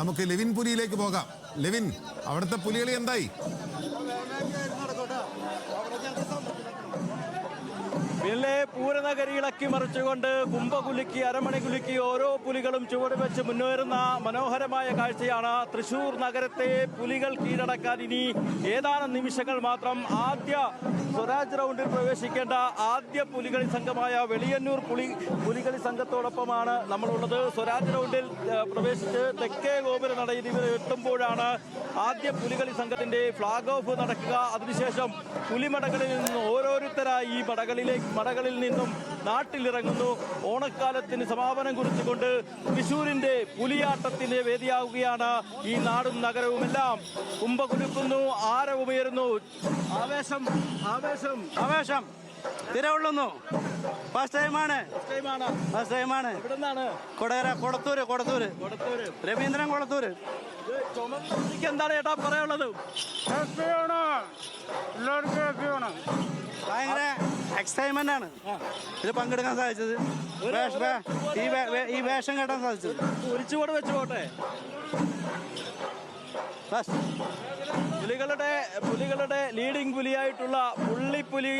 നമുക്ക് ലെവിൻ പുലിയിലേക്ക് പോകാം. ലെവിൻ, അവിടുത്തെ പുലികളി എന്തായി? പിന്നെ പൂരനഗരി ഇളക്കി മറിച്ചുകൊണ്ട് കുംഭകുലുക്കി അരമണി കുലുക്കി ഓരോ പുലികളും ചുവട് വെച്ച് മുന്നേറുന്ന മനോഹരമായ കാഴ്ചയാണ്. തൃശൂർ നഗരത്തെ പുലികൾ കീഴടക്കാൻ ഇനി ഏതാനും നിമിഷങ്ങൾ മാത്രം. ആദ്യ സ്വരാജ് റൗണ്ടിൽ പ്രവേശിക്കേണ്ട ആദ്യ പുലികളി സംഘമായ വെളിയന്നൂർ പുലികളി സംഘത്തോടൊപ്പമാണ് നമ്മളുള്ളത്. സ്വരാജ് റൗണ്ടിൽ പ്രവേശിച്ച് തെക്കേ ഗോപുര നടയിൽ ഇവർ എത്തുമ്പോഴാണ് ആദ്യ പുലികളി സംഘത്തിന്റെ ഫ്ളാഗ് ഓഫ് നടക്കുക. അതിനുശേഷം പുലിമടകളിൽ നിന്ന് ഓരോരുത്തരായി ഈ മടകളിൽ നിന്നും നാട്ടിലിറങ്ങുന്നു. ഓണക്കാലത്തിന് സമാപനം കുറിച്ചുകൊണ്ട് തൃശൂരിന്റെ പുലിയാട്ടത്തിന്റെ വേദിയാവുകയാണ് ഈ നാടും നഗരവുമെല്ലാം. കുംഭകുലുക്കുന്നു, ആരവുമേറുന്നു, ആവേശം ആവേശം ആവേശം തിരവുള്ളുന്നു. ഫസ്റ്റ് ടൈമാണ്. കൊടത്തൂര് രവീന്ദ്രൻ കൊടത്തൂര്. എന്താണ് ചേട്ടാ പറയാനുള്ളത്? ഭയങ്കര എക്സൈറ്റ്മെന്റ് ആണ് ഇതിൽ പങ്കെടുക്കാൻ സാധിച്ചത്. ഈ വേഷം കെട്ടാൻ സാധിച്ചത്. ഒരിച്ചുകൂടെ വെച്ച് പോട്ടെ. പുലികളുടെ ലീഡിംഗ് പുലിയായിട്ടുള്ള പുള്ളിപ്പുലി,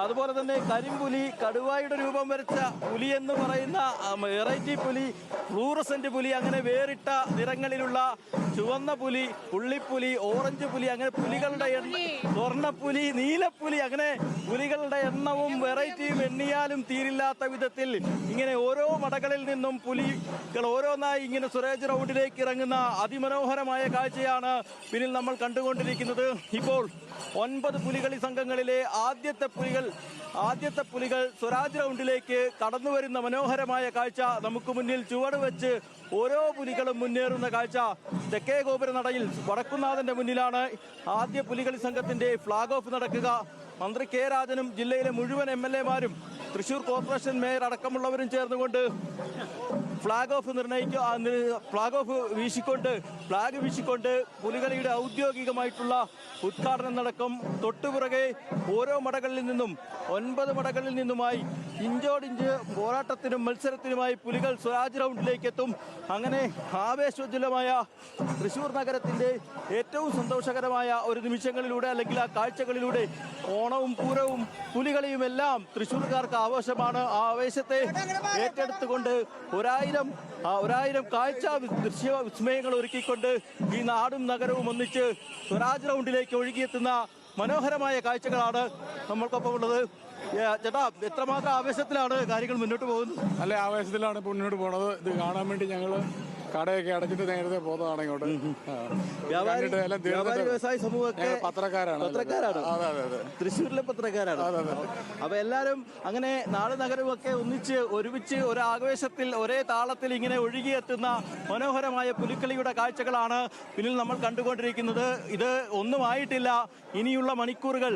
അതുപോലെ തന്നെ കരിമ്പുലി, കടുവായുടെ രൂപം വരച്ച പുലി എന്ന് പറയുന്ന വെറൈറ്റി പുലി, ഫ്ലൂറസെന്റ് പുലി, അങ്ങനെ വേറിട്ട നിറങ്ങളിലുള്ള ചുവന്ന പുലി, പുള്ളിപ്പുലി, ഓറഞ്ച് പുലി, അങ്ങനെ പുലികളുടെ സ്വർണ്ണപ്പുലി, നീലപ്പുലി, അങ്ങനെ പുലികളുടെ എണ്ണവും വെറൈറ്റിയും എണ്ണിയാലും തീരില്ലാത്ത വിധത്തിൽ ഇങ്ങനെ ഓരോ മടകളിൽ നിന്നും പുലികൾ ഓരോന്നായി ഇങ്ങനെ സ്വരാജ് റൗണ്ടിലേക്ക് ഇറങ്ങുന്ന അതിമനോഹരമായ കാഴ്ചയാണ് പിന്നിൽ നമ്മൾ കണ്ടുകൊണ്ടിരിക്കുന്നത്. ഇപ്പോൾ 9 പുലികളി സംഘങ്ങളിലെ ആദ്യത്തെ പുലികൾ സ്വരാജ് റൗണ്ടിലേക്ക് കടന്നു വരുന്ന മനോഹരമായ കാഴ്ച നമുക്ക് മുന്നിൽ ചുവട് വെച്ച് ഓരോ പുലികളും മുന്നേറുന്ന കാഴ്ച. തെക്കേ ഗോപുര നടയിൽ വടക്കുന്നാഥന്റെ മുന്നിലാണ് ആദ്യ പുലികളി സംഘത്തിന്റെ ഫ്ളാഗ് ഓഫ് നടക്കുക. മന്ത്രി കെ രാജനും ജില്ലയിലെ മുഴുവൻ MLA-മാരും തൃശൂർ കോർപ്പറേഷൻ മേയർ അടക്കമുള്ളവരും ചേർന്നുകൊണ്ട് ഫ്ളാഗ് വീശിക്കൊണ്ട് പുലികളിയുടെ ഔദ്യോഗികമായിട്ടുള്ള ഉദ്ഘാടനം നടക്കും. തൊട്ടുപിറകെ ഓരോ മടകളിൽ നിന്നും 9 മടകളിൽ നിന്നുമായി ഇഞ്ചോടിഞ്ച് പോരാട്ടത്തിനും മത്സരത്തിനുമായി പുലികൾ സ്വരാജ് റൗണ്ടിലേക്ക് എത്തും. അങ്ങനെ ആവേശോജ്വലമായ തൃശൂർ നഗരത്തിന്റെ ഏറ്റവും സന്തോഷകരമായ ഒരു നിമിഷങ്ങളിലൂടെ, അല്ലെങ്കിൽ ആ കാഴ്ചകളിലൂടെ ഓണവും പൂരവും പുലികളിയും എല്ലാം തൃശ്ശൂർക്കാർക്ക് ആവേശമാണ്. ആ ആവേശത്തെ ഏറ്റെടുത്തുകൊണ്ട് ഒരായിരം കാഴ്ച ദൃശ്യ വിസ്മയങ്ങൾ ഒരുക്കിക്കൊണ്ട് ഈ നാടും നഗരവും ഒന്നിച്ച് സ്വരാജ് റൗണ്ടിലേക്ക് ഒഴുകിയെത്തുന്ന മനോഹരമായ കാഴ്ചകളാണ് നമ്മൾക്കൊപ്പം ഉള്ളത്. ചേട്ടാ, എത്രമാത്രം ആവേശത്തിലാണ് കാര്യങ്ങൾ മുന്നോട്ട് പോകുന്നത്? നല്ല ആവേശത്തിലാണ് മുന്നോട്ട് പോകുന്നത്. ഇത് കാണാൻ വേണ്ടി ഞങ്ങൾ കടയൊക്കെ അടച്ചിട്ട് നേരത്തെ പോകുന്നതാണ് ഇങ്ങോട്ട്. വ്യവസായ സമൂഹമൊക്കെ പത്രക്കാരാണ്. തൃശ്ശൂരിലെ പത്രക്കാരാണ്. അപ്പൊ എല്ലാരും അങ്ങനെ നാട് നഗരവും ഒക്കെ ഒരുമിച്ച് ഒരാവേശത്തിൽ ഒരേ താളത്തിൽ ഇങ്ങനെ ഒഴുകിയെത്തുന്ന മനോഹരമായ പുലിക്കളിയുടെ കാഴ്ചകളാണ് പിന്നിൽ നമ്മൾ കണ്ടുകൊണ്ടിരിക്കുന്നത്. ഇത് ഒന്നുമായിട്ടില്ല. ഇനിയുള്ള മണിക്കൂറുകൾ,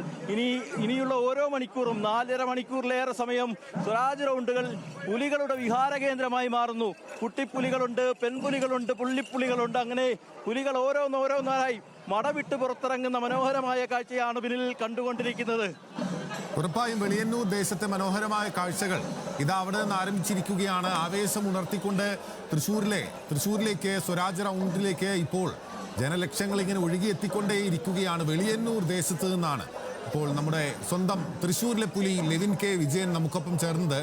ഇനിയുള്ള ഓരോ മണിക്കൂറും 4.5 മണിക്കൂറിലേറെ സമയം സ്വരാജ് റൗണ്ടുകൾ പുലികളുടെ വിഹാര കേന്ദ്രമായി മാറുന്നു. കുട്ടിപ്പുലികളുണ്ട്, പെൺപുലികളുണ്ട്, പുള്ളിപ്പുലികളുണ്ട്, അങ്ങനെ പുലികൾ ഓരോന്നോരോന്നായി മടവിട്ട് പുറത്തിറങ്ങുന്ന മനോഹരമായ കാഴ്ചയാണ് പിന്നിൽ കണ്ടുകൊണ്ടിരിക്കുന്നത്. ഉറപ്പായും വെളിയന്നൂർ ദേശത്തെ മനോഹരമായ കാഴ്ചകൾ ഇതാ അവിടെ നിന്ന് ആരംഭിച്ചിരിക്കുകയാണ്. ആവേശം ഉണർത്തിക്കൊണ്ട് തൃശ്ശൂരിലേക്ക് സ്വരാജ് റൗണ്ടിലേക്ക് ഇപ്പോൾ ജനലക്ഷങ്ങൾ ഇങ്ങനെ ഒഴുകിയെത്തിക്കൊണ്ടേയിരിക്കുകയാണ്. വെളിയന്നൂർ ദേശത്ത് നിന്നാണ് ഇപ്പോൾ നമ്മുടെ സ്വന്തം തൃശ്ശൂരിലെ പുലി ലെവിൻ കെ വിജയൻ നമുക്കൊപ്പം ചേർന്നത്.